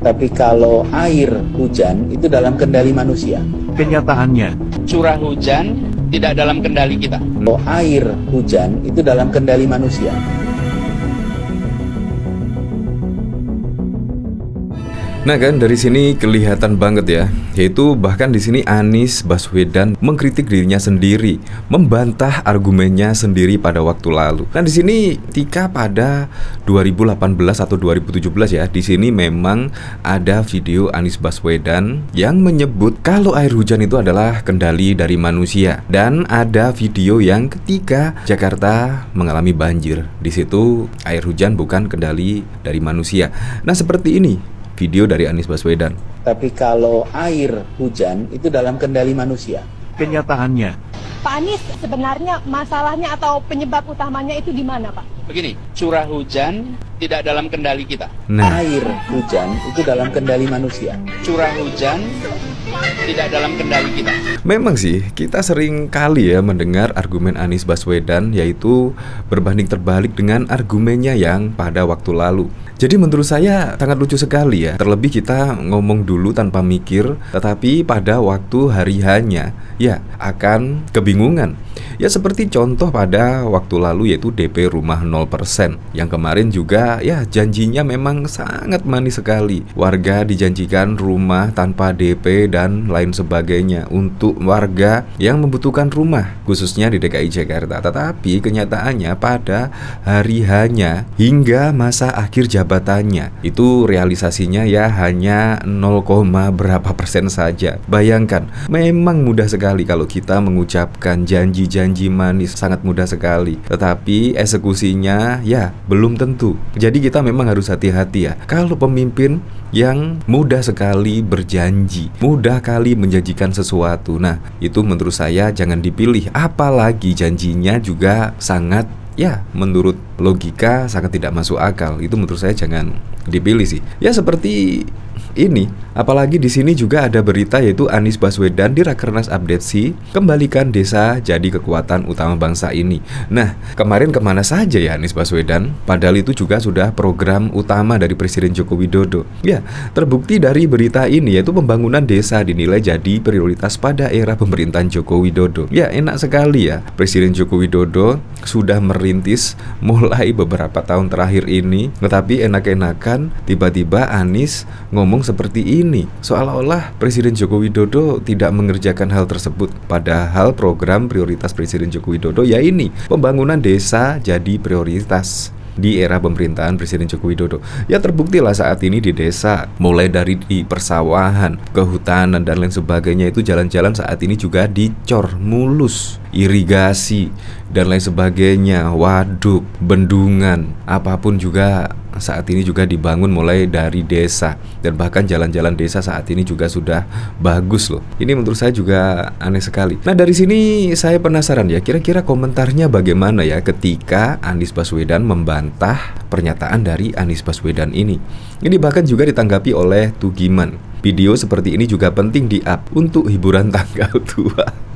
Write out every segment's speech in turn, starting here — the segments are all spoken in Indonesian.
Tapi kalau air hujan itu dalam kendali manusia. Kenyataannya, curah hujan tidak dalam kendali kita. Kalau air hujan itu dalam kendali manusia. Nah kan dari sini kelihatan banget ya, yaitu bahkan di sini Anies Baswedan mengkritik dirinya sendiri, membantah argumennya sendiri pada waktu lalu. Nah di sini ketika pada 2018 atau 2017 ya, di sini memang ada video Anies Baswedan yang menyebut kalau air hujan itu adalah kendali dari manusia, dan ada video yang ketika Jakarta mengalami banjir, di situ air hujan bukan kendali dari manusia. Nah seperti ini video dari Anies Baswedan. Tapi kalau air hujan itu dalam kendali manusia. kenyataannya, Pak Anies, sebenarnya masalahnya atau penyebab utamanya itu di mana, Pak? Begini, curah hujan tidak dalam kendali kita. Nah, Air hujan itu dalam kendali manusia. Curah hujan tidak dalam kendali kita. memang sih kita sering kali ya mendengar argumen Anies Baswedan, yaitu berbanding terbalik dengan argumennya yang pada waktu lalu. Jadi menurut saya sangat lucu sekali ya. Terlebih kita ngomong dulu tanpa mikir, tetapi pada waktu hari hanya ya akan kebingungan. Ya seperti contoh pada waktu lalu yaitu DP rumah 0%, yang kemarin juga ya janjinya memang sangat manis sekali. Warga dijanjikan rumah tanpa DP dan lain sebagainya untuk warga yang membutuhkan rumah, khususnya di DKI Jakarta. Tetapi kenyataannya pada hari hanya hingga masa akhir jabatannya itu realisasinya ya hanya 0, berapa persen saja. Bayangkan, memang mudah sekali kalau kita mengucapkan janji manis, sangat mudah sekali, tetapi eksekusinya ya belum tentu. Jadi kita memang harus hati-hati ya kalau pemimpin yang mudah sekali berjanji, mudah kali menjanjikan sesuatu. Nah itu menurut saya jangan dipilih, apalagi janjinya juga sangat ya menurut logika sangat tidak masuk akal. Itu menurut saya jangan dipilih sih. Ya seperti ini, apalagi di sini juga ada berita yaitu Anies Baswedan di Rakernas Abdesi kembalikan desa jadi kekuatan utama bangsa ini. Nah, kemarin kemana saja ya Anies Baswedan? Padahal itu juga sudah program utama dari Presiden Joko Widodo. Ya, terbukti dari berita ini yaitu pembangunan desa dinilai jadi prioritas pada era pemerintahan Joko Widodo. Ya, enak sekali ya. Presiden Joko Widodo sudah merintis mulai beberapa tahun terakhir ini, tetapi enak-enakan tiba-tiba Anies ngomong seperti ini, seolah-olah Presiden Joko Widodo tidak mengerjakan hal tersebut. Padahal program prioritas Presiden Joko Widodo ya ini, pembangunan desa jadi prioritas di era pemerintahan Presiden Joko Widodo. Ya terbuktilah saat ini di desa, mulai dari di persawahan, kehutanan dan lain sebagainya, itu jalan-jalan saat ini juga dicor mulus, irigasi dan lain sebagainya, waduk, bendungan, apapun juga saat ini juga dibangun mulai dari desa. Dan bahkan jalan-jalan desa saat ini juga sudah bagus loh. Ini menurut saya juga aneh sekali. Nah dari sini saya penasaran ya, kira-kira komentarnya bagaimana ya ketika Anies Baswedan membantah pernyataan dari Anies Baswedan ini. Ini bahkan juga ditanggapi oleh Tugiman. Video seperti ini juga penting di-up untuk hiburan tanggal tua.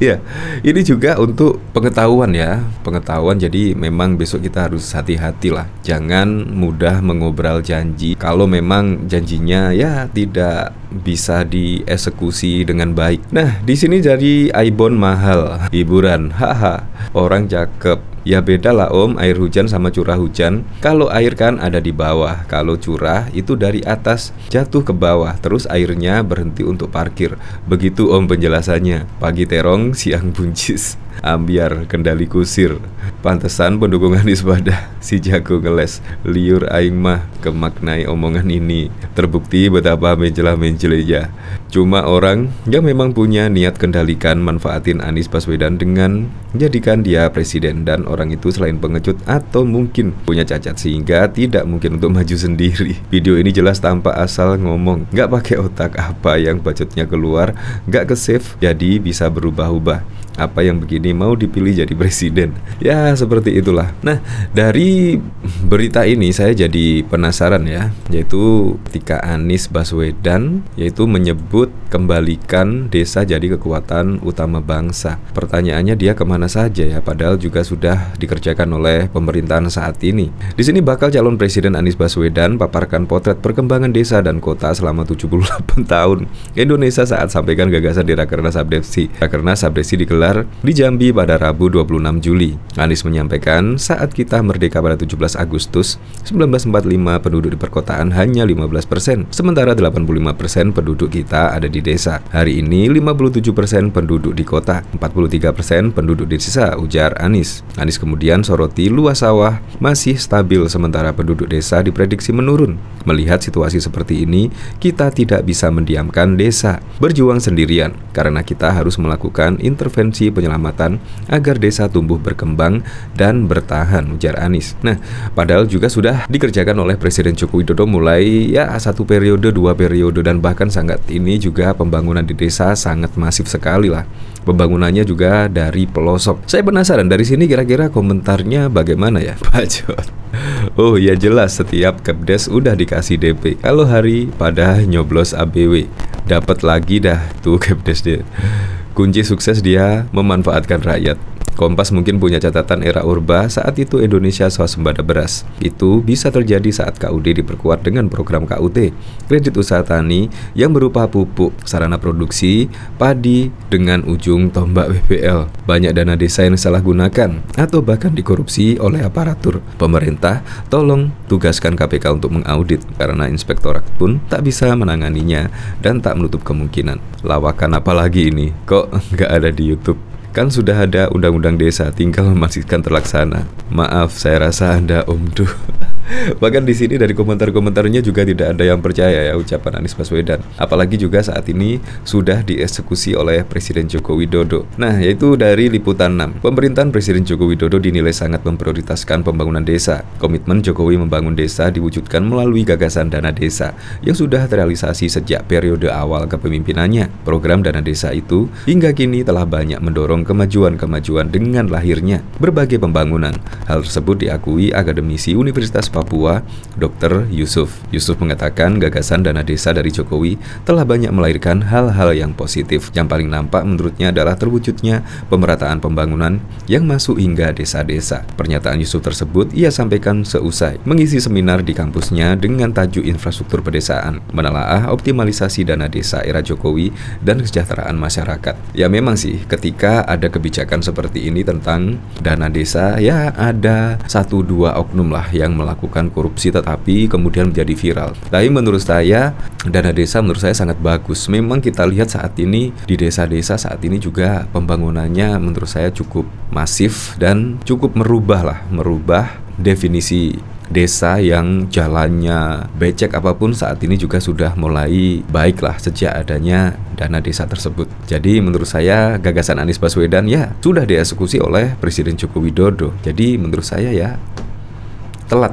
Ya, ini juga untuk pengetahuan ya, pengetahuan. Jadi memang besok kita harus hati-hati lah, jangan mudah mengobrol janji kalau memang janjinya ya tidak bisa dieksekusi dengan baik. Nah, di sini jadi Aibon mahal, hiburan, haha, orang cakep. Ya beda lah om, air hujan sama curah hujan. Kalau air kan ada di bawah, kalau curah itu dari atas jatuh ke bawah, terus airnya berhenti untuk parkir. Begitu om penjelasannya. Pagi terong, siang buncis, ambiar kendali kusir. Pantesan pendukung Anies pada si jago ngeles. Liur aing mah kemaknai omongan ini. Terbukti betapa menjelah-menjelenya. Cuma orang yang memang punya niat kendalikan, manfaatin Anies Baswedan dengan menjadikan dia presiden. Dan orang itu selain pengecut atau mungkin punya cacat sehingga tidak mungkin untuk maju sendiri. Video ini jelas tanpa asal ngomong, nggak pakai otak, apa yang bacotnya keluar nggak ke save, jadi bisa berubah-ubah. Apa yang begini mau dipilih jadi presiden? Ya seperti itulah. Nah, dari berita ini saya jadi penasaran ya, yaitu ketika Anies Baswedan yaitu menyebut kembalikan desa jadi kekuatan utama bangsa. Pertanyaannya dia kemana saja ya, padahal juga sudah dikerjakan oleh pemerintahan saat ini. Di sini bakal calon presiden Anies Baswedan paparkan potret perkembangan desa dan kota selama 78 tahun Indonesia saat sampaikan gagasan di Rakernas Abdesi. Rakernas Abdesi digelar di Jambi pada Rabu 26 Juli. Anies menyampaikan, saat kita merdeka pada 17 Agustus 1945 penduduk di perkotaan hanya 15%, sementara 85% penduduk kita ada di desa. Hari ini 57% penduduk di kota, 43% penduduk di desa, ujar Anies. Anies kemudian soroti luas sawah masih stabil sementara penduduk desa diprediksi menurun. Melihat situasi seperti ini, kita tidak bisa mendiamkan desa berjuang sendirian karena kita harus melakukan intervensi penyelamatan agar desa tumbuh berkembang dan bertahan, ujar Anies. Nah, padahal juga sudah dikerjakan oleh Presiden Joko Widodo mulai ya 1 periode, 2 periode, dan bahkan sangat ini juga pembangunan di desa sangat masif sekali lah. Pembangunannya juga dari pelosok. Saya penasaran dari sini kira-kira komentarnya bagaimana ya, Pak Jod? Oh ya jelas setiap Kepdes udah dikasih DP. Kalau hari pada nyoblos ABW dapat lagi dah tuh Kepdes dia. Kunci sukses dia memanfaatkan rakyat. Kompas mungkin punya catatan era Orba saat itu Indonesia swasembada beras. Itu bisa terjadi saat KUD diperkuat dengan program KUT, kredit usaha tani yang berupa pupuk, sarana produksi, padi dengan ujung tombak WPL. Banyak dana desa yang salah gunakan atau bahkan dikorupsi oleh aparatur pemerintah. Tolong tugaskan KPK untuk mengaudit karena inspektorat pun tak bisa menanganinya dan tak menutup kemungkinan. Lawakan apa lagi ini? Kok nggak ada di YouTube? Kan sudah ada undang-undang desa, tinggal memastikan terlaksana. Maaf, saya rasa Anda omduh. Bahkan di sini dari komentar-komentarnya juga tidak ada yang percaya ya ucapan Anies Baswedan. Apalagi juga saat ini sudah dieksekusi oleh Presiden Joko Widodo. Nah, yaitu dari Liputan 6. Pemerintahan Presiden Joko Widodo dinilai sangat memprioritaskan pembangunan desa. Komitmen Jokowi membangun desa diwujudkan melalui gagasan dana desa yang sudah terrealisasi sejak periode awal kepemimpinannya. Program dana desa itu hingga kini telah banyak mendorong kemajuan-kemajuan dengan lahirnya berbagai pembangunan. Hal tersebut diakui akademisi Universitas Papua, Dr. Yusuf. Yusuf mengatakan gagasan dana desa dari Jokowi telah banyak melahirkan hal-hal yang positif. Yang paling nampak menurutnya adalah terwujudnya pemerataan pembangunan yang masuk hingga desa-desa. Pernyataan Yusuf tersebut ia sampaikan seusai mengisi seminar di kampusnya dengan tajuk infrastruktur pedesaan, menelaah optimalisasi dana desa era Jokowi dan kesejahteraan masyarakat. Ya memang sih ketika ada kebijakan seperti ini tentang dana desa, ya ada 1-2 oknum lah yang melakukan korupsi tetapi kemudian menjadi viral. Tapi menurut saya dana desa menurut saya sangat bagus. Memang kita lihat saat ini di desa-desa saat ini juga pembangunannya menurut saya cukup masif dan cukup merubah definisi desa yang jalannya becek apapun saat ini juga sudah mulai baiklah sejak adanya dana desa tersebut. Jadi menurut saya gagasan Anies Baswedan ya sudah dieksekusi oleh Presiden Joko Widodo. Jadi menurut saya ya telat